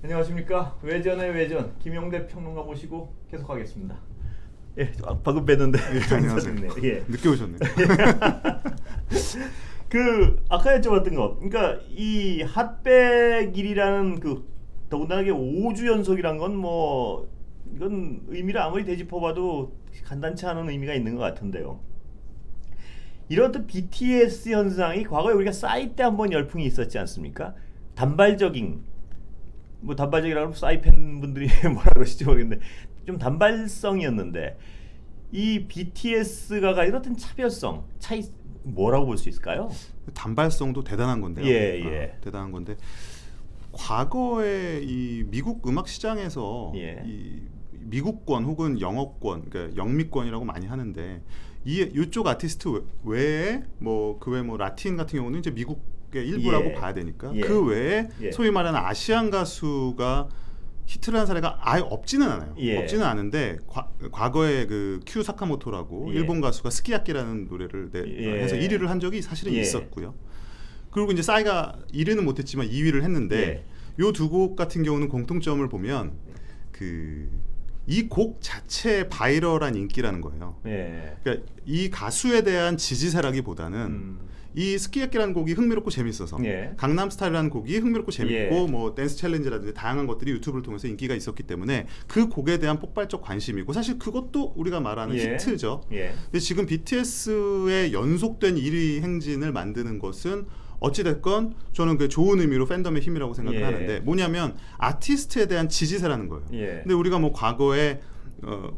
안녕하십니까. 외전의 외전 김용대 평론가 모시고 계속하겠습니다. 예, 방금 뵀는데. 예, 안녕하세요. 예. 늦게 오셨네. 그 아까 여쭤봤던 거, 그러니까 이 핫백일이라는 그 더군다나 5주 연속이란 건 뭐 이건 의미를 아무리 되짚어봐도 간단치 않은 의미가 있는 것 같은데요. 이런 어떤 BTS 현상이 과거에 우리가 싸이 때 한번 열풍이 있었지 않습니까? 단발적인 뭐 단발적이라고 하면 싸이 팬분들이 뭐라 그러실지 모르겠는데 좀 단발성이었는데 이 BTS가 가진 어떤 차별성 차이 뭐라고 볼 수 있을까요? 단발성도 대단한 건데요. 예, 예. 대단한 건데 과거에 이 미국 음악 시장에서 예. 이 미국권 혹은 영어권, 그러니까 영미권이라고 많이 하는데 이쪽 아티스트 외에 뭐 그 외 뭐 라틴 같은 경우는 이제 미국의 일부라고 예. 봐야 되니까 예. 그 외에 예. 소위 말하는 아시안 가수가 히트를 한 사례가 아예 없지는 않아요. 예. 없지는 않은데 과거에 그 큐 사카모토라고 예. 일본 가수가 스키야키라는 노래를 예. 해서 1위를 한 적이 사실은 예. 있었고요. 그리고 이제 싸이가 1위는 못했지만 2위를 했는데 요 두 곡 같은 경우는 공통점을 보면 이 곡 자체의 바이럴한 인기라는 거예요. 예. 그러니까 이 가수에 대한 지지세라기보다는 이 스키야키라는 곡이 흥미롭고 재밌어서 예. 강남스타일이라는 곡이 흥미롭고 재밌고 예. 뭐 댄스 챌린지라든지 다양한 것들이 유튜브를 통해서 인기가 있었기 때문에 그 곡에 대한 폭발적 관심이고 사실 그것도 우리가 말하는 예. 히트죠. 예. 근데 지금 BTS의 연속된 1위 행진을 만드는 것은 어찌됐건 저는 그 좋은 의미로 팬덤의 힘이라고 생각을 예. 하는데 뭐냐면 아티스트에 대한 지지세라는 거예요. 예. 근데 우리가 뭐 과거에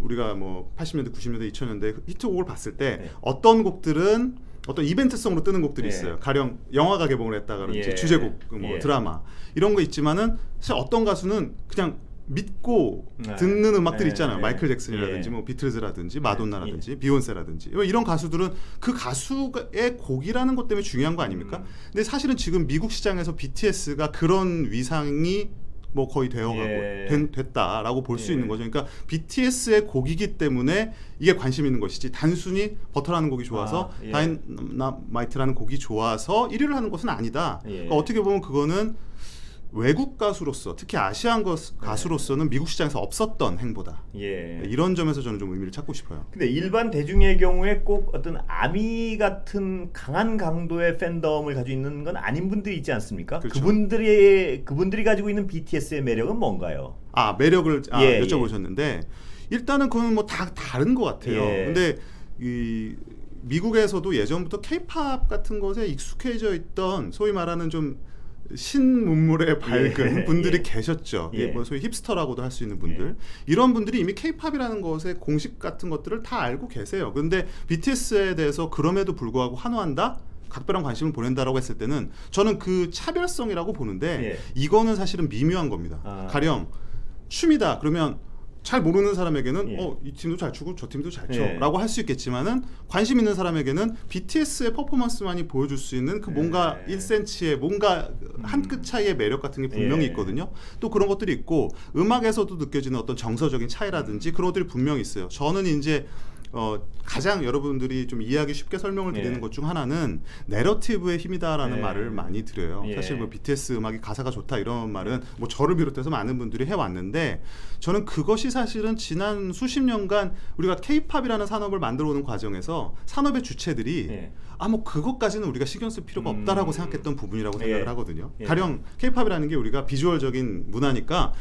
우리가 뭐 80년대, 90년대, 2000년대 히트곡을 봤을 때 예. 어떤 곡들은 어떤 이벤트성으로 뜨는 곡들이 예. 있어요. 가령 영화가 개봉을 했다든지 예. 주제곡, 뭐 예. 드라마 이런 거 있지만은 사실 어떤 가수는 그냥 믿고 네. 듣는 음악들 예. 있잖아요. 마이클 잭슨이라든지 예. 뭐 비틀즈라든지 마돈나라든지 비욘세라든지 이런 가수들은 그 가수의 곡이라는 것 때문에 중요한 거 아닙니까? 근데 사실은 지금 미국 시장에서 BTS가 그런 위상이 뭐 거의 되어가고 예. 됐다라고 볼 수 예. 있는 거죠. 그러니까 BTS의 곡이기 때문에 이게 관심 있는 것이지 단순히 버터라는 곡이 좋아서 예. 다이너마이트라는 곡이 좋아서 1위를 하는 것은 아니다. 예. 그러니까 어떻게 보면 그거는 외국 가수로서 특히 아시안 가수로서는 미국 시장에서 없었던 행보다. 예. 이런 점에서 저는 좀 의미를 찾고 싶어요. 근데 일반 대중의 경우에 꼭 어떤 아미 같은 강한 강도의 팬덤을 가지고 있는 건 아닌 분들이 있지 않습니까? 그렇죠. 그분들이 가지고 있는 BTS의 매력은 뭔가요? 매력을 예, 여쭤보셨는데 일단은 그건 뭐 다 다른 것 같아요. 예. 근데 이 미국에서도 예전부터 K-팝 같은 것에 익숙해져 있던 소위 말하는 좀 신문물에 밝은 예. 분들이 예. 계셨죠. 예. 뭐 소위 힙스터라고도 할 수 있는 분들. 이런 분들이 이미 K-팝이라는 것의 공식 같은 것들을 다 알고 계세요. 근데 BTS에 대해서 그럼에도 불구하고 환호한다? 각별한 관심을 보낸다라고 했을 때는 저는 그 차별성이라고 보는데 예. 이거는 사실은 미묘한 겁니다. 가령 춤이다 그러면 잘 모르는 사람에게는 예. 이 팀도 잘 추고 저 팀도 잘 예. 춰라고 할 수 있겠지만은 관심 있는 사람에게는 BTS의 퍼포먼스만이 보여줄 수 있는 그 뭔가 예. 1cm의 뭔가 한 끗 차이의 매력 같은 게 분명히 예. 있거든요. 또 그런 것들이 있고 음악에서도 느껴지는 어떤 정서적인 차이라든지 그런 것들이 분명히 있어요. 저는 이제 가장 여러분들이 좀 이해하기 쉽게 설명을 드리는 예. 것 중 하나는 내러티브의 힘이다라는 예. 말을 많이 드려요. 예. 사실 뭐 BTS 음악이 가사가 좋다 이런 말은 뭐 저를 비롯해서 많은 분들이 해왔는데 저는 그것이 사실은 지난 수십 년간 우리가 K-팝이라는 산업을 만들어오는 과정에서 산업의 주체들이 예. 뭐 그것까지는 우리가 신경 쓸 필요가 없다라고 생각했던 부분이라고 생각을 예. 하거든요. 예. 가령 K-팝이라는 게 우리가 비주얼적인 문화니까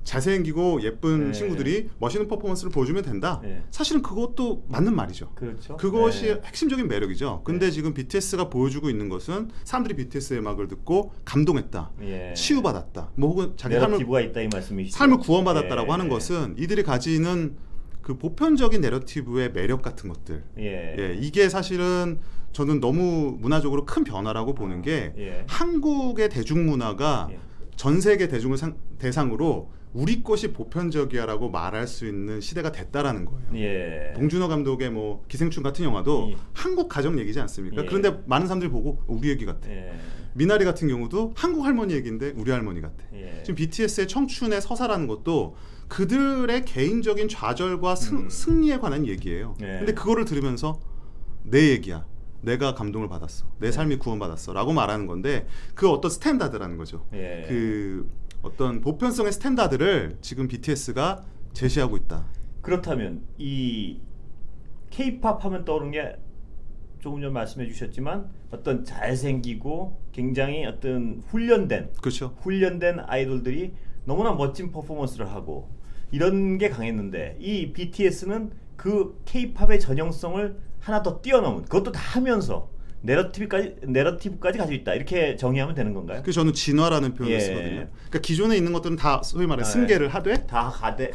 잘생기고 예쁜 예. 친구들이 멋있는 퍼포먼스를 보여주면 된다. 예. 사실은 그것도 맞는 말이죠. 그렇죠. 그것이 예. 핵심적인 매력이죠. 근데 지금 BTS가 보여주고 있는 것은 사람들이 BTS의 음악을 듣고 감동했다, 예. 치유받았다, 뭐 혹은 자기 내러티브가 있다 이 말씀이시죠. 삶을 구원받았다라고 예. 하는 것은 이들이 가지는 그 보편적인 내러티브의 매력 같은 것들. 예. 이게 사실은 저는 너무 문화적으로 큰 변화라고 보는 게 예. 한국의 대중문화가 예. 전 세계 대중을 대상으로 우리 것이 보편적이야라고 말할 수 있는 시대가 됐다라는 거예요. 예. 봉준호 감독의 뭐 기생충 같은 영화도 예. 한국 가정 얘기지 않습니까? 예. 그런데 많은 사람들이 보고 우리 얘기 같아. 예. 미나리 같은 경우도 한국 할머니 얘기인데 우리 할머니 같아. 예. 지금 BTS의 청춘의 서사라는 것도 그들의 개인적인 좌절과 승리에 관한 얘기예요. 예. 근데 그거를 들으면서 내 얘기야. 내가 감동을 받았어. 내 삶이 구원받았어. 라고 말하는 건데 그 어떤 스탠다드라는 거죠. 예. 그 어떤 보편성의 스탠다드를 지금 BTS가 제시하고 있다. 그렇다면 이 K-팝 하면 떠오르는 게 조금 전 말씀해 주셨지만 어떤 잘생기고 굉장히 어떤 그렇죠. 훈련된 아이돌들이 너무나 멋진 퍼포먼스를 하고 이런 게 강했는데 이 BTS는 그 K-팝의 전형성을 하나 더 뛰어넘은 그것도 다 하면서 내러티브까지 가지고 있다 이렇게 정의하면 되는 건가요? 그래서 저는 진화라는 표현을 예. 쓰거든요. 그러니까 기존에 있는 것들은 다 소위 말해 아, 승계를 하되 다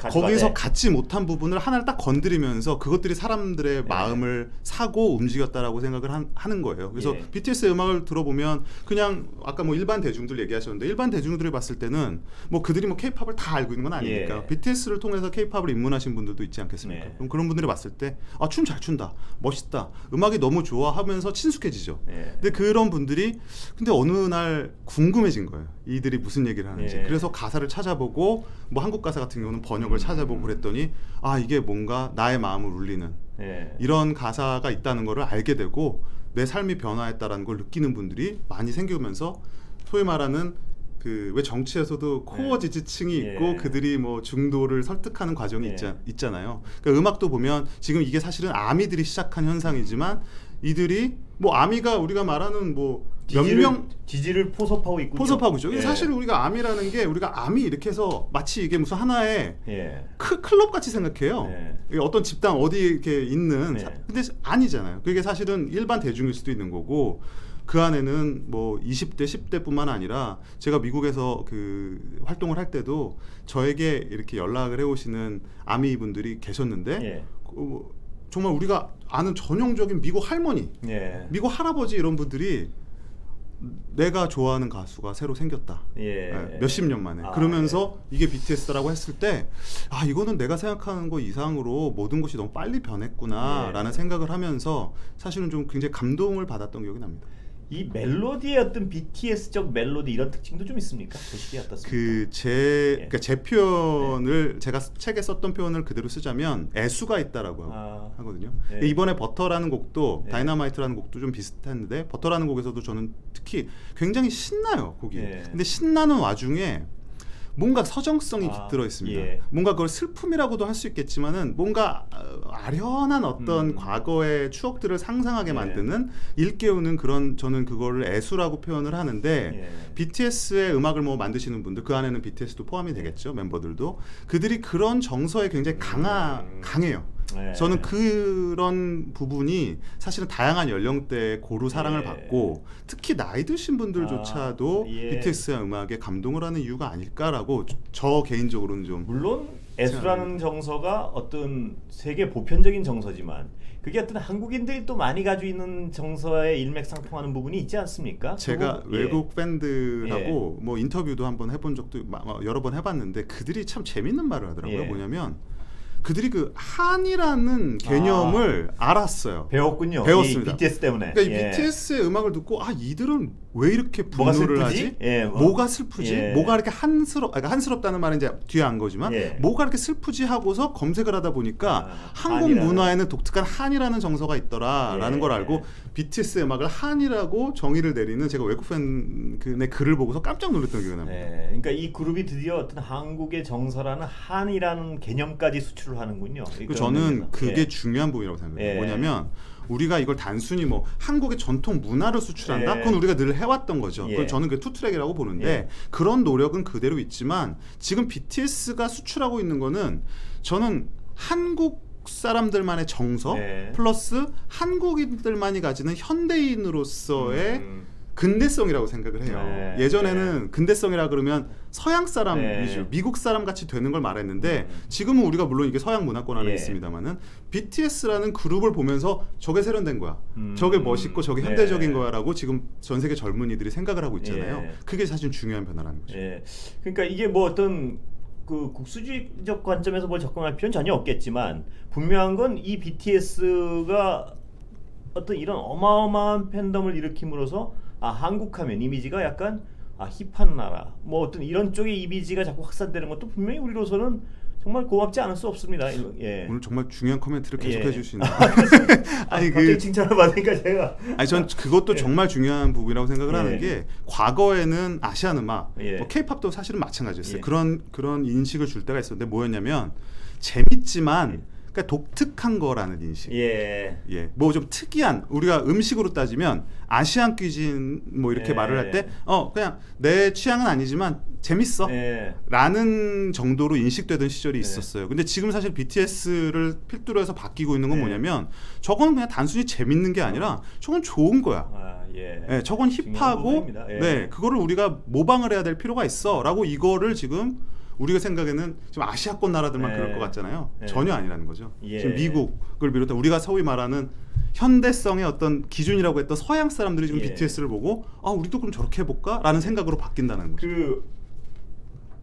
거기서 갖지 못한 부분을 하나를 딱 건드리면서 그것들이 사람들의 마음을 사고 움직였다라고 생각을 하는 거예요. 그래서 예. BTS의 음악을 들어보면 그냥 아까 뭐 일반 대중들 얘기하셨는데 일반 대중들이 봤을 때는 뭐 그들이 뭐 K-팝을 다 알고 있는 건 아니니까 예. BTS를 통해서 K-팝을 입문하신 분들도 있지 않겠습니까? 네. 그럼 그런 분들이 봤을 때 아, 춤 잘 춘다, 멋있다, 음악이 너무 좋아 하면서 친숙해지죠. 예. 근데 그런 분들이 근데 어느 날 궁금해진 거예요. 이들이 무슨 얘기를 하는지. 예. 그래서 가사를 찾아보고 뭐 한국 가사 같은 경우는 번역을 찾아보고 그랬더니 아 이게 뭔가 나의 마음을 울리는 예. 이런 가사가 있다는 거를 알게 되고 내 삶이 변화했다라는 걸 느끼는 분들이 많이 생기면서 소위 말하는 그 왜 정치에서도 코어 지지층이 있고 예. 그들이 뭐 중도를 설득하는 과정이 예. 있잖아요. 그러니까 음악도 보면 지금 이게 사실은 아미들이 시작한 현상이지만 이들이 뭐 아미가 우리가 말하는 뭐 몇 명 지지를 포섭하고 있군요. 포섭하고 있죠. 예. 사실 우리가 아미라는 게 우리가 아미 이렇게 해서 마치 이게 무슨 하나의 예. 클럽 같이 생각해요. 네. 이게 어떤 집단 어디 이렇게 있는 네. 근데 아니잖아요. 그게 사실은 일반 대중일 수도 있는 거고 그 안에는 뭐 20대, 10대뿐만 아니라 제가 미국에서 그 활동을 할 때도 저에게 이렇게 연락을 해오시는 아미 분들이 계셨는데 예. 정말 우리가 아는 전형적인 미국 할머니, 예. 미국 할아버지 이런 분들이 내가 좋아하는 가수가 새로 생겼다. 예. 몇십 년 만에. 아, 그러면서 이게 BTS라고 했을 때 아 이거는 내가 생각하는 거 이상으로 모든 것이 너무 빨리 변했구나라는 예. 생각을 하면서 사실은 좀 굉장히 감동을 받았던 기억이 납니다. 이 멜로디의 어떤 BTS적 멜로디 이런 특징도 좀 있습니까? 보시기에 어떻습니까? 그러니까 제 표현을 제가 책에 썼던 표현을 그대로 쓰자면 애수가 있다라고 하거든요. 네. 이번에 버터라는 곡도 네. 다이너마이트라는 곡도 좀 비슷했는데 버터라는 곡에서도 저는 특히 굉장히 신나요 곡이. 네. 근데 신나는 와중에 뭔가 서정성이 깃들어 있습니다. 예. 뭔가 그걸 슬픔이라고도 할 수 있겠지만은 뭔가 아련한 어떤 과거의 추억들을 상상하게 예. 만드는 일깨우는 그런 저는 그거를 애수라고 표현을 하는데 예. BTS의 음악을 뭐 만드시는 분들 그 안에는 BTS도 포함이 되겠죠. 멤버들도 그들이 그런 정서에 굉장히 강해요. 네. 저는 그런 부분이 사실은 다양한 연령대에 고루 사랑을 예. 받고 특히 나이 드신 분들조차도 예. BTS의 음악에 감동을 하는 이유가 아닐까라고 저 개인적으로는 좀 물론 애수라는 정서가 어떤 세계 보편적인 정서지만 그게 어떤 한국인들이 또 많이 가지고 있는 정서에 일맥상통하는 부분이 있지 않습니까? 제가 그거- 외국 밴드하고 뭐 인터뷰도 한번 해본 적도 여러 번 해봤는데 그들이 참 재밌는 말을 하더라고요. 예. 뭐냐면 그들이 그 한이라는 개념을 알았어요. 배웠군요. 배웠습니다. 이 BTS 때문에. 그러니까 예. 이 BTS의 음악을 듣고 아 이들은 왜 이렇게 뭐가 분노를 슬프지? 하지? 예, 뭐가 슬프지? 예. 뭐가 이렇게 그러니까 한스럽다는 말은 이제 뒤에 안 거지만 예. 뭐가 이렇게 슬프지 하고서 검색을 하다 보니까 한국 한이라는. 문화에는 독특한 한이라는 정서가 있더라라는 예. 걸 알고 BTS의 음악을 한이라고 정의를 내리는 제가 외국 팬의 글을 보고서 깜짝 놀랐던 기억이 납니다. 네, 그러니까 이 그룹이 드디어 어떤 한국의 정서라는 한이라는 개념까지 수출을 하는군요. 그리고 저는 그게 예. 중요한 부분이라고 생각해요. 예. 뭐냐면 우리가 이걸 단순히 뭐 한국의 전통 문화를 수출한다? 예. 그건 우리가 늘 해왔던 거죠. 예. 그걸 저는 그 투트랙이라고 보는데 예. 그런 노력은 그대로 있지만 지금 BTS가 수출하고 있는 거는 저는 한국 사람들만의 정서 네. 플러스 한국인들만이 가지는 현대인으로서의 근대성이라고 생각을 해요. 네. 예전에는 근대성이라 그러면 서양 사람 네. 위주, 미국 사람 같이 되는 걸 말했는데 지금은 우리가 물론 이게 서양 문화권 안에 예. 있습니다만은 BTS라는 그룹을 보면서 저게 세련된 거야, 저게 멋있고 저게 현대적인 네. 거야라고 지금 전 세계 젊은이들이 생각을 하고 있잖아요. 예. 그게 사실 중요한 변화라는 거죠. 예. 그러니까 이게 뭐 어떤 그 국수주의적 관점에서 뭘 접근할 필요는 전혀 없겠지만 분명한 건 이 BTS가 어떤 이런 어마어마한 팬덤을 일으킴으로써 한국하면 이미지가 약간 힙한 나라 뭐 어떤 이런 쪽의 이미지가 자꾸 확산되는 것도 분명히 우리로서는 정말 고맙지 않을 수 없습니다. 예. 오늘 정말 중요한 코멘트를 계속해 예. 주시는. 아니 갑자기 칭찬을 받으니까 제가 아니 전 그것도 예. 정말 중요한 부분이라고 생각을 예. 하는 게 과거에는 아시안 음악, 예. 뭐 K-팝도 사실은 마찬가지였어요. 예. 그런 인식을 줄 때가 있었는데 뭐였냐면 재밌지만 그러니까 독특한 거라는 인식. 예. 예, 뭐 좀 특이한 우리가 음식으로 따지면 아시안 퀴진 뭐 이렇게 예. 말을 할 때 그냥 내 취향은 아니지만 재밌어. 예. 라는 정도로 인식되던 시절이 있었어요. 근데 지금 사실 BTS를 필두로 해서 바뀌고 있는 건 네. 뭐냐면 저건 그냥 단순히 재밌는 게 아니라 저건 좋은 거야. 아, 예. 예, 저건 중요한 힙하고 부분입니다. 예. 네, 그거를 우리가 모방을 해야 될 필요가 있어라고 이거를 지금 우리가 생각에는 좀 아시아권 나라들만 네. 그럴 것 같잖아요. 네. 전혀 아니라는 거죠. 예. 지금 미국을 비롯해 우리가 소위 말하는 현대성의 어떤 기준이라고 했던 서양 사람들이 지금 예. BTS를 보고 우리도 그럼 저렇게 해볼까라는 생각으로 바뀐다는 거죠. 그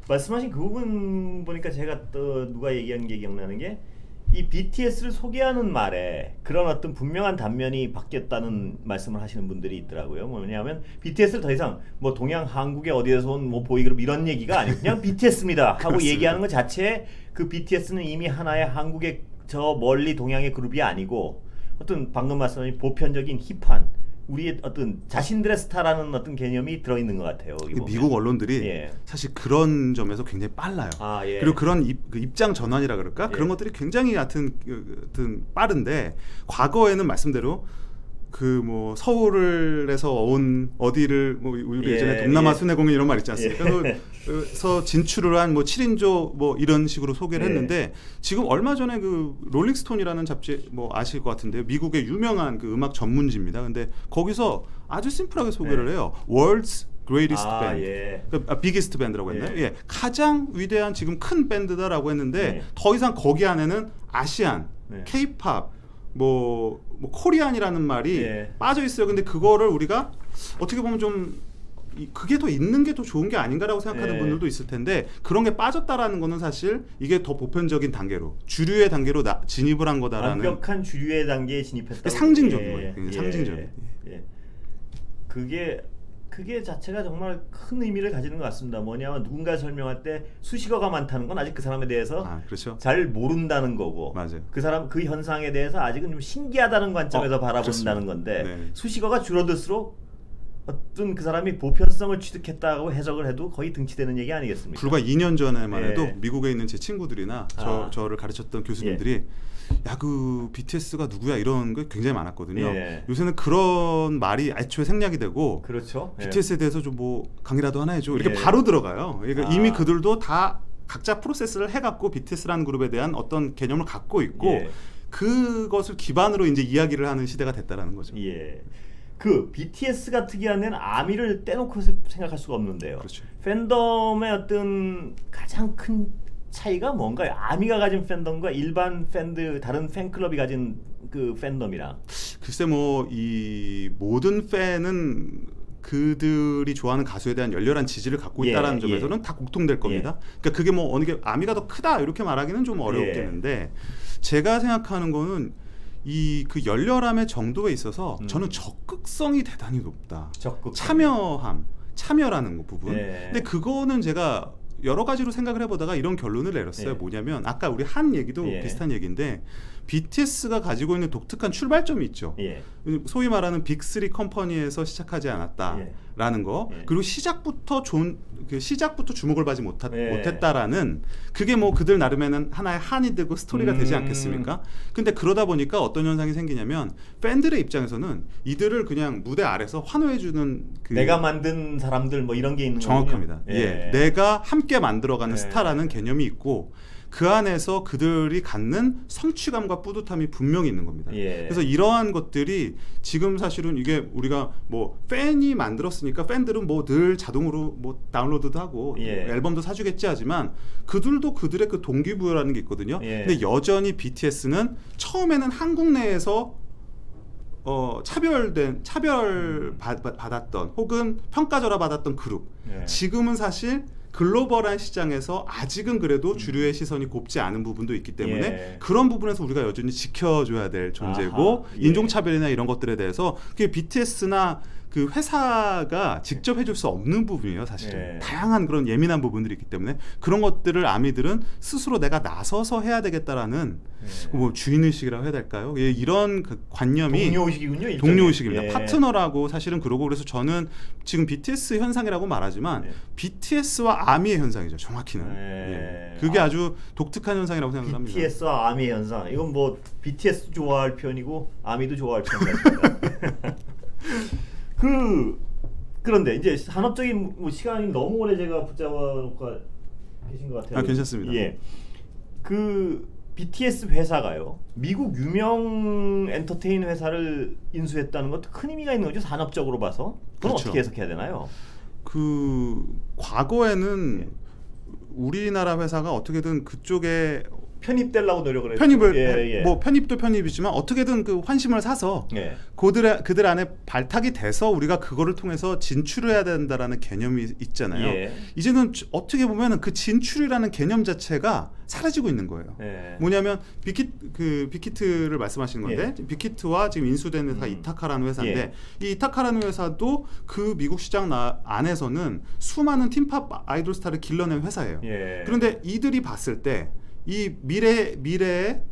말씀하신 그 부분 보니까 제가 또 누가 얘기한 게 기억나는 게 이 BTS를 소개하는 말에 그런 어떤 분명한 단면이 바뀌었다는 말씀을 하시는 분들이 있더라고요. 뭐냐면 BTS를 더 이상 뭐 동양 한국의 어디에서 온 뭐 보이그룹 이런 얘기가 아니고 그냥 BTS입니다 하고 그렇습니다. 얘기하는 것 자체에 그 BTS는 이미 하나의 한국의 저 멀리 동양의 그룹이 아니고 어떤 방금 말씀하신 보편적인 힙한 우리의 어떤 자신들의 스타라는 어떤 개념이 들어있는 것 같아요. 여기 보면. 미국 언론들이 예. 사실 그런 점에서 굉장히 빨라요. 아, 예. 그리고 그런 입장 전환이라 그럴까? 예. 그런 것들이 굉장히 하여튼 빠른데 과거에는 말씀대로 그 뭐 서울에서 온 어디를 뭐 우리 예, 예전에 동남아 예. 순회공연 이런 말 있지 않습니까? 그래서 진출을 한 뭐 7인조 뭐 이런 식으로 소개를 예. 했는데 지금 얼마 전에 그 롤링스톤이라는 잡지 뭐 아실 것 같은데요. 미국의 유명한 그 음악 전문지입니다. 근데 거기서 아주 심플하게 소개를 해요. World's Greatest Band. 예. 비기스트 밴드라고 했나요? 예. 예. 가장 위대한 지금 큰 밴드다라고 했는데 예. 더 이상 거기 안에는 아시안, 네. 케이팝, 뭐 코리안이라는 말이 예. 빠져 있어요. 근데 그거를 우리가 어떻게 보면 좀 그게 더 있는 게 더 좋은 게 아닌가라고 생각하는 예. 분들도 있을 텐데 그런 게 빠졌다라는 거는 사실 이게 더 보편적인 단계로 주류의 단계로 진입을 한 거다라는 완벽한 주류의 단계에 진입했다. 상징적인 거예요. 굉장히 상징적인. 예. 그게 자체가 정말 큰 의미를 가지는 것 같습니다. 뭐냐면 누군가 설명할 때 수식어가 많다는 건 아직 그 사람에 대해서 그렇죠. 잘 모른다는 거고, 맞아요. 그 사람 그 현상에 대해서 아직은 좀 신기하다는 관점에서 바라본다는 그렇습니다. 건데 네. 수식어가 줄어들수록 어떤 그 사람이 보편성을 취득했다고 해석을 해도 거의 등치되는 얘기 아니겠습니까? 불과 2년 전에만 해도 예. 미국에 있는 제 친구들이나 저를 가르쳤던 교수님들이 야 그 BTS가 누구야 이런 게 굉장히 많았거든요. 예. 요새는 그런 말이 애초에 생략이 되고 그렇죠. 예. BTS에 대해서 좀 뭐 강의라도 하나 해줘 이렇게 예. 바로 들어가요. 그러니까 아. 이미 그들도 다 각자 프로세스를 해갖고 BTS라는 그룹에 대한 어떤 개념을 갖고 있고 예. 그것을 기반으로 이제 이야기를 하는 시대가 됐다라는 거죠. 예. 그 BTS가 특이한 데는 아미를 떼놓고 생각할 수가 없는데요. 그렇죠. 팬덤의 어떤 가장 큰 차이가 뭔가요? 아미가 가진 팬덤과 일반 팬들 다른 팬클럽이 가진 그 팬덤이랑. 글쎄 뭐 이 모든 팬은 그들이 좋아하는 가수에 대한 열렬한 지지를 갖고 예, 있다라는 예. 점에서는 다 공통될 겁니다. 그러니까 그게 뭐 어느 게 아미가 더 크다 이렇게 말하기는 좀 어렵겠는데 제가 생각하는 거는 이 그 열렬함의 정도에 있어서 저는 적극성이 대단히 높다. 적극 참여라는 부분. 예. 근데 그거는 제가 여러 가지로 생각을 해보다가 이런 결론을 내렸어요. 예. 뭐냐면 아까 우리 한 얘기도 예. 비슷한 얘기인데 BTS가 가지고 있는 독특한 출발점이 있죠. 예. 소위 말하는 빅3 컴퍼니에서 시작하지 않았다라는 거. 예. 그리고 시작부터 주목을 받지 예. 못했다라는 그게 뭐 그들 나름에는 하나의 한이 되고 스토리가 되지 않겠습니까? 근데 그러다 보니까 어떤 현상이 생기냐면 팬들의 입장에서는 이들을 그냥 무대 아래서 환호해주는 내가 만든 사람들 뭐 이런 게 있는 거군요. 정확합니다. 예. 내가 함께 만들어가는 예. 스타라는 개념이 있고 그 안에서 그들이 갖는 성취감과 뿌듯함이 분명히 있는 겁니다. 예. 그래서 이러한 것들이 지금 사실은 이게 우리가 뭐 팬이 만들었으니까 팬들은 뭐 늘 자동으로 뭐 다운로드도 하고 예. 앨범도 사주겠지 하지만 그들도 그들의 그 동기부여라는 게 있거든요. 예. 근데 여전히 BTS는 처음에는 한국 내에서 차별받았던 혹은 평가절하 받았던 그룹. 예. 지금은 사실 글로벌한 시장에서 아직은 그래도 주류의 시선이 곱지 않은 부분도 있기 때문에 예. 그런 부분에서 우리가 여전히 지켜줘야 될 존재고 아하, 예. 인종차별이나 이런 것들에 대해서 그게 BTS나 그 회사가 직접 해줄 수 없는 부분이에요. 사실은 예. 다양한 그런 예민한 부분들이 있기 때문에 그런 것들을 아미들은 스스로 내가 나서서 해야 되겠다라는 예. 뭐 주인의식이라고 해야 될까요? 예, 이런 그 관념이 동료의식이군요. 일종의. 동료의식입니다. 예. 파트너라고 사실은 그러고 그래서 저는 지금 BTS 현상이라고 말하지만 예. BTS와 아미의 현상이죠. 정확히는. 예. 예. 그게 아주 독특한 현상이라고 생각합니다. BTS와 아미 현상. 이건 뭐 BTS 좋아할 편이고 아미도 좋아할 편 같습니다. 그런데 이제 산업적인 뭐 시간이 너무 오래 제가 붙잡아 놓고 계신 것 같아요. 아, 괜찮습니다. 예. 그 BTS 회사가요. 미국 유명 엔터테인 회사를 인수했다는 것도 큰 의미가 있는 거죠. 산업적으로 봐서. 그건 그렇죠. 어떻게 해석해야 되나요? 그 과거에는 예. 우리나라 회사가 어떻게든 그쪽에 편입되려고 노력을 했죠. 편입을 예, 예. 뭐 편입도 편입이지만 어떻게든 그 환심을 사서 예. 그들 안에 발탁이 돼서 우리가 그거를 통해서 진출을 해야 된다라는 개념이 있잖아요. 예. 이제는 어떻게 보면은 그 진출이라는 개념 자체가 사라지고 있는 거예요. 예. 뭐냐면 빅히트를 말씀하시는 건데 빅히트와 지금 인수된 회사가 이타카라는 회사인데 이 이타카라는 회사도 그 미국 시장 안에서는 수많은 팀팝 아이돌 스타를 길러낸 회사예요. 예. 그런데 이들이 봤을 때 이 미래의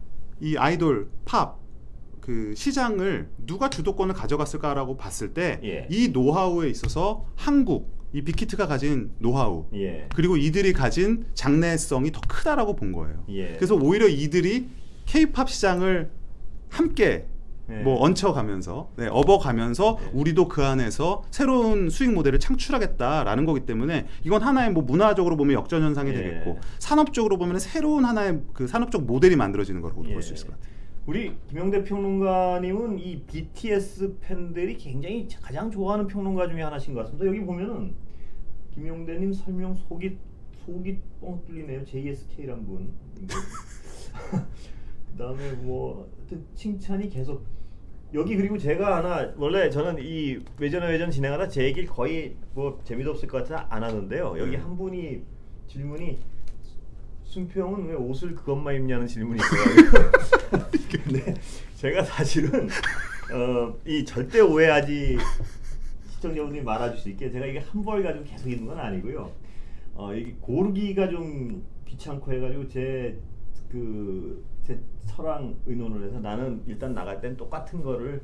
이 아이돌 팝 그 시장을 누가 주도권을 가져갔을까라고 봤을 때 이 예. 노하우에 있어서 한국 이 빅히트가 가진 노하우 예. 그리고 이들이 가진 장래성이 더 크다라고 본 거예요. 예. 그래서 오히려 이들이 K-팝 시장을 함께 예. 뭐 얹혀가면서 업어가면서 우리도 그 안에서 새로운 수익 모델을 창출하겠다라는 거기 때문에 이건 하나의 뭐 문화적으로 보면 역전 현상이 예. 되겠고 산업적으로 보면 새로운 하나의 그 산업적 모델이 만들어지는 거라고 예. 볼 수 있을 것 같아요. 우리 김영대 평론가님은 이 BTS 팬들이 굉장히 가장 좋아하는 평론가 중에 하나신 것 같습니다. 여기 보면은 김영대님 설명 속이 뻥 뚫리네요. JSK란 분. 그다음에 뭐 하여튼 칭찬이 계속 여기 그리고 제가 하나 원래 저는 이 외전 진행하다 제 얘기를 거의 뭐 재미도 없을 것 같아 안 하는데요. 여기 한 분이 질문이 순표 형은 왜 옷을 그것만 입냐는 질문이 있어요. 근데 제가 사실은 이 절대 오해하지 시청자분들이 말아줄 수 있게 제가 이게 한 벌 가지고 계속 입는 건 아니고요. 이게 고르기가 좀 귀찮고 해가지고 제 처랑 의논을 해서 나는 일단 나갈 땐 똑같은 거를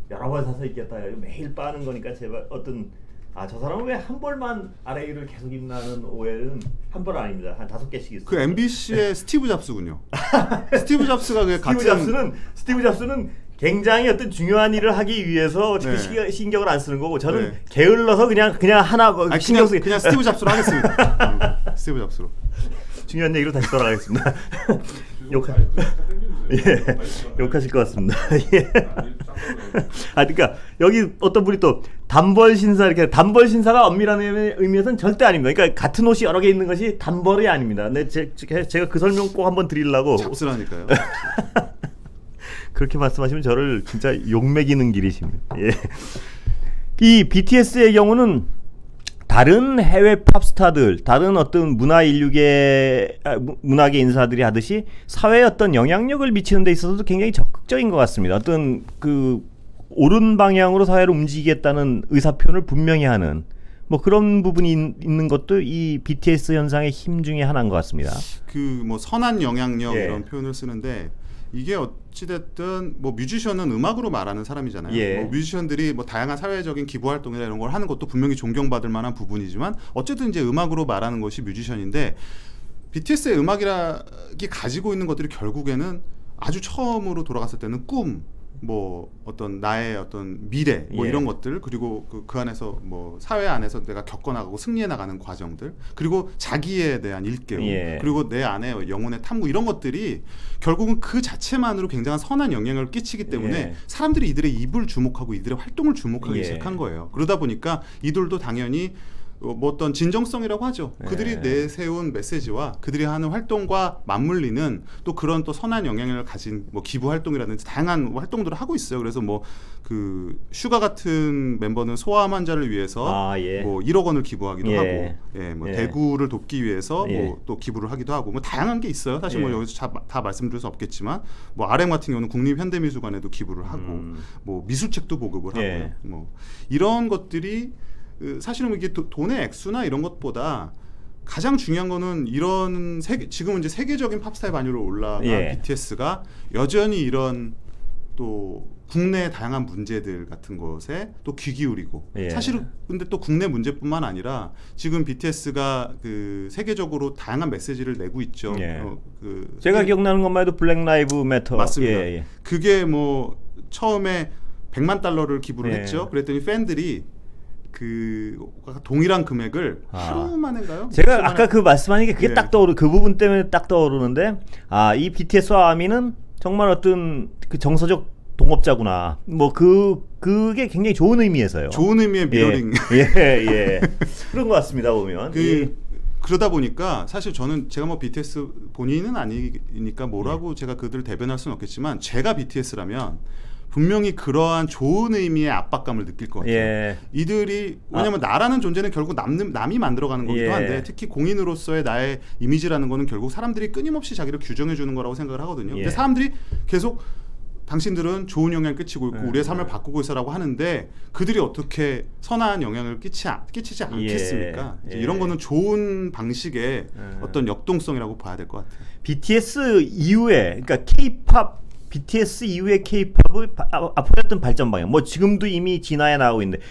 여러 벌 사서 입겠다. 매일 빠는 거니까 제발 저 사람은 왜 한 벌만 RA를 계속 입나는 오해는 한 벌 아닙니다. 한 5개씩 있어요. 그 MBC의 스티브 잡스군요. 스티브 잡스가 그 스티브 잡스는 굉장히 어떤 중요한 일을 하기 위해서 네. 신경을 안 쓰는 거고 저는 네. 게을러서 그냥 하나 신경 쓰게 그냥 스티브 잡스로 하겠습니다. 스티브 잡스로. 중요한 얘기로 다시 돌아가겠습니다. 욕하실 것 같습니다. 예. 그러니까 여기 어떤 분이 또 단벌 신사 이렇게 단벌 신사가 엄밀한 의미에서는 절대 아닙니다. 그러니까 같은 옷이 여러 개 있는 것이 단벌이 아닙니다. 근데 제가 그 설명 꼭 한번 드리려고 잡스라니까요. 그렇게 말씀하시면 저를 진짜 욕먹이는 길이십니다. 예. 이 BTS의 경우는 다른 해외 팝스타들, 다른 어떤 문화계 인사들이 하듯이 사회에 어떤 영향력을 미치는 데 있어서도 굉장히 적극적인 것 같습니다. 어떤 그 옳은 방향으로 사회를 움직이겠다는 의사표현을 분명히 하는 뭐 그런 부분이 있는 것도 이 BTS 현상의 힘 중에 하나인 것 같습니다. 그 뭐 선한 영향력 예. 이런 표현을 쓰는데 이게 어찌됐든 뭐 뮤지션은 음악으로 말하는 사람이잖아요. 예. 뭐 뮤지션들이 뭐 다양한 사회적인 기부 활동이나 이런 걸 하는 것도 분명히 존경받을 만한 부분이지만 어쨌든 이제 음악으로 말하는 것이 뮤지션인데 BTS의 음악이라기 가지고 있는 것들이 결국에는 아주 처음으로 돌아갔을 때는 꿈, 뭐 어떤 나의 어떤 미래 뭐 예. 이런 것들 그리고 그 안에서 뭐 사회 안에서 내가 겪어나가고 승리해 나가는 과정들 그리고 자기에 대한 일깨움 예. 그리고 내 안에 영혼의 탐구 이런 것들이 결국은 그 자체만으로 굉장한 선한 영향을 끼치기 때문에 예. 사람들이 이들의 입을 주목하고 이들의 활동을 주목하기 예. 시작한 거예요. 그러다 보니까 이들도 당연히 뭐 어떤 진정성이라고 하죠. 네. 그들이 내세운 메시지와 그들이 하는 활동과 맞물리는 또 그런 또 선한 영향력을 가진 뭐 기부 활동이라든지 다양한 활동들을 하고 있어요. 그래서 뭐 그 슈가 같은 멤버는 소아암 환자를 위해서 예. 뭐 1억 원을 기부하기도 예. 하고, 예, 뭐 예. 대구를 돕기 위해서 예. 뭐 또 기부를 하기도 하고, 뭐 다양한 게 있어요. 사실 뭐 예. 여기서 다 말씀드릴 수 없겠지만, 뭐 RM 같은 경우는 국립현대미술관에도 기부를 하고, 뭐 미술책도 보급을 예. 하고요. 뭐 이런 것들이 사실은 이게 돈의 액수나 이런 것보다 가장 중요한 거는 이런 지금은 이제 세계적인 팝스타의 반열로 올라간 예. BTS가 여전히 이런 또 국내 다양한 문제들 같은 것에 또 귀 기울이고, 예. 사실은 근데 또 국내 문제뿐만 아니라 지금 BTS가 그 세계적으로 다양한 메시지를 내고 있죠. 예. 그 제가 기억나는 것만 해도 블랙 라이브 매터. 맞습니다. 예. 그게 뭐 처음에 100만 달러를 기부를 예. 했죠. 그랬더니 팬들이 그 동일한 금액을 하루 만인가요? 제가 아까 그 말씀하신 게 그게 예. 딱 떠오르 그 부분 때문에 딱 떠오르는데 이 BTS와 아미는 정말 어떤 그 정서적 동업자구나. 뭐 그게 굉장히 좋은 의미에서요. 좋은 의미의 미러링. 예. 그런 것 같습니다 보면. 그러다 보니까 사실 저는 제가 뭐 BTS 본인은 아니니까 뭐라고 제가 그들을 대변할 수는 없겠지만, 제가 BTS라면 분명히 그러한 좋은 의미의 압박감을 느낄 것 같아요. 예. 이들이 왜냐면 나라는 존재는 결국 남이 만들어가는 거기도 예. 한데, 특히 공인으로서의 나의 이미지라는 거는 결국 사람들이 끊임없이 자기를 규정해 주는 거라고 생각을 하거든요. 예. 근데 사람들이 계속 당신들은 좋은 영향을 끼치고 있고 우리의 삶을 바꾸고 있어라고 하는데, 그들이 어떻게 선한 영향을 끼치지 않겠습니까? 예. 이런 거는 좋은 방식의 어떤 역동성이라고 봐야 될 것 같아요. BTS 이후에, 그러니까 K-팝 BTS 이후의 K-팝의 앞으로 어떤 발전 방향. 뭐 지금도 이미 진화해 나가고 있는데,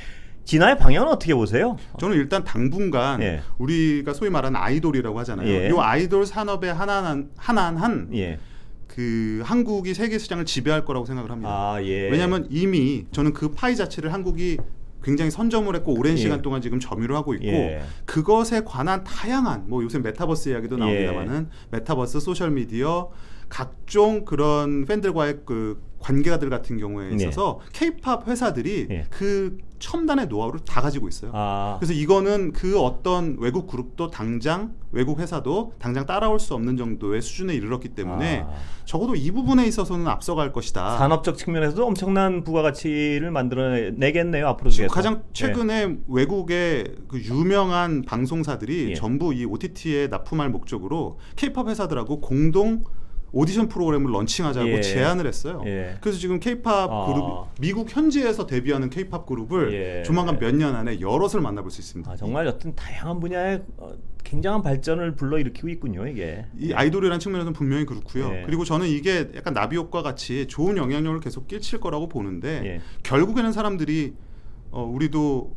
진화의 방향은 어떻게 보세요? 저는 일단 당분간 예. 우리가 소위 말하는 아이돌이라고 하잖아요. 예. 이 아이돌 산업의 하나한 예. 그 한국이 세계 시장을 지배할 거라고 생각을 합니다. 예. 왜냐하면 이미 저는 그 파이 자체를 한국이 굉장히 선점을 했고 오랜 예. 시간 동안 지금 점유를 하고 있고, 예. 그것에 관한 다양한 뭐 요새 메타버스 이야기도 나옵니다만은 메타버스, 소셜 미디어, 각종 그런 팬들과의 그 관계가들 같은 경우에 있어서 K-팝 회사들이 예. 그 첨단의 노하우를 다 가지고 있어요. 그래서 이거는 그 어떤 외국 그룹도 당장 외국 회사도 당장 따라올 수 없는 정도의 수준에 이르렀기 때문에 적어도 이 부분에 있어서는 앞서갈 것이다. 산업적 측면에서도 엄청난 부가가치를 만들어내겠네요 앞으로. 지금 가장 최근에 외국의 그 유명한 방송사들이 예. 전부 이 OTT에 납품할 목적으로 K-팝 회사들하고 공동 오디션 프로그램을 런칭하자고 예. 제안을 했어요. 예. 그래서 지금 K-팝 그룹, 미국 현지에서 데뷔하는 K-팝 그룹을 예. 조만간 몇 년 안에 여럿을 만나볼 수 있습니다. 정말 어떤 다양한 분야의 굉장한 발전을 불러일으키고 있군요 이게. 이 아이돌이라는 측면에서는 분명히 그렇고요. 예. 그리고 저는 이게 약간 나비효과 같이 좋은 영향력을 계속 끼칠 거라고 보는데, 예. 결국에는 사람들이 우리도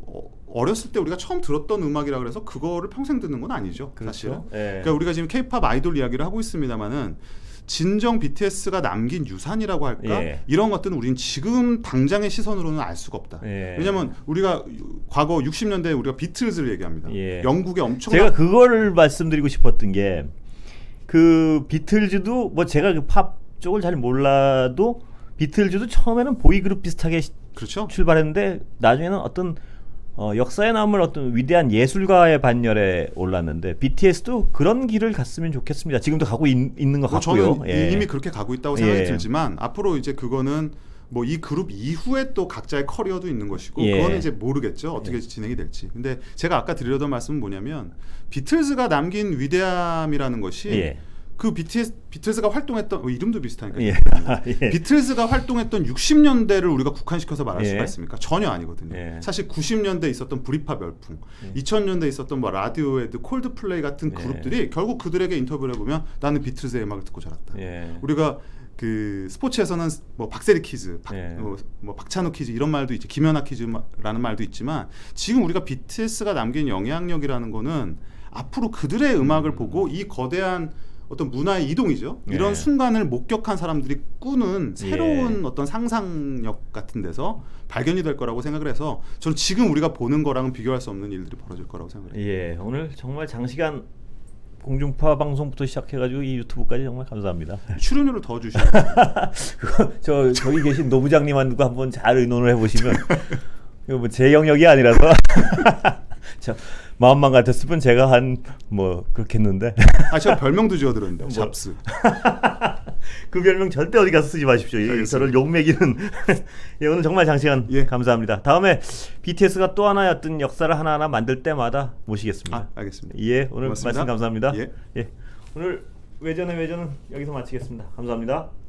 어렸을 때 우리가 처음 들었던 음악이라 그래서 그거를 평생 듣는 건 아니죠. 그렇죠. 사실은. 예. 그러니까 우리가 지금 K-팝 아이돌 이야기를 하고 있습니다만은, 진정 BTS가 남긴 유산이라고 할까? 예. 이런 것들은 우린 지금 당장의 시선으로는 알 수가 없다. 예. 왜냐하면 우리가 과거 60년대에 우리가 비틀즈를 얘기합니다. 예. 영국의 엄청난 제가 그거를 말씀드리고 싶었던 게, 그 비틀즈도 뭐 제가 그 팝 쪽을 잘 몰라도 비틀즈도 처음에는 보이그룹 비슷하게 그렇죠. 출발했는데 나중에는 어떤 역사에 남을 어떤 위대한 예술가의 반열에 올랐는데, BTS도 그런 길을 갔으면 좋겠습니다. 지금도 가고 있는 것 같고요. 저는 이미 그렇게 가고 있다고 생각이 들지만, 앞으로 이제 그거는 뭐 이 그룹 이후에 또 각자의 커리어도 있는 것이고, 그거는 이제 모르겠죠. 어떻게 진행이 될지. 근데 제가 아까 드리려던 말씀은 뭐냐면, 비틀즈가 남긴 위대함이라는 것이 그 비틀즈가 활동했던 이름도 비슷하니까 비틀즈가 활동했던 60년대를 우리가 국한시켜서 말할 수가 있습니까? 전혀 아니거든요. 사실 90년대에 있었던 브리팝 열풍, 2000년대에 있었던 뭐 라디오헤드, 콜드플레이 같은 그룹들이 결국 그들에게 인터뷰를 해보면 나는 비틀즈의 음악을 듣고 자랐다. 우리가 그 스포츠에서는 뭐 박세리 퀴즈, 뭐 박찬호 퀴즈 이런 말도 있지, 김연아 퀴즈라는 말도 있지만, 지금 우리가 BTS가 남긴 영향력이라는 거는 앞으로 그들의 음악을 보고 이 거대한 어떤 문화의 이동이죠. 이런 순간을 목격한 사람들이 꾸는 새로운 어떤 상상력 같은 데서 발견이 될 거라고 생각을 해서, 저는 지금 우리가 보는 거랑은 비교할 수 없는 일들이 벌어질 거라고 생각을 해요. 오늘 정말 장시간 공중파 방송부터 시작해가지고 이 유튜브까지 정말 감사합니다. 출연료를 더 주시면 저기 계신 노부장님하고 한번 잘 의논을 해보시면 이거 뭐 제 영역이 아니라서 자, 마음만 같았으면 제가 한 뭐 그렇게 했는데 아, 제가 별명도 지어드렸는데 뭐. 잡스. 그 별명 절대 어디 가서 쓰지 마십시오. 알겠습니다. 저를 욕먹이는. 예, 오늘 정말 장시간 예. 감사합니다. 다음에 BTS가 또 하나의 어떤 역사를 하나하나 만들 때마다 모시겠습니다. 아, 알겠습니다. 예, 오늘 고맙습니다. 말씀 감사합니다. 예. 예, 오늘 외전은 여기서 마치겠습니다. 감사합니다.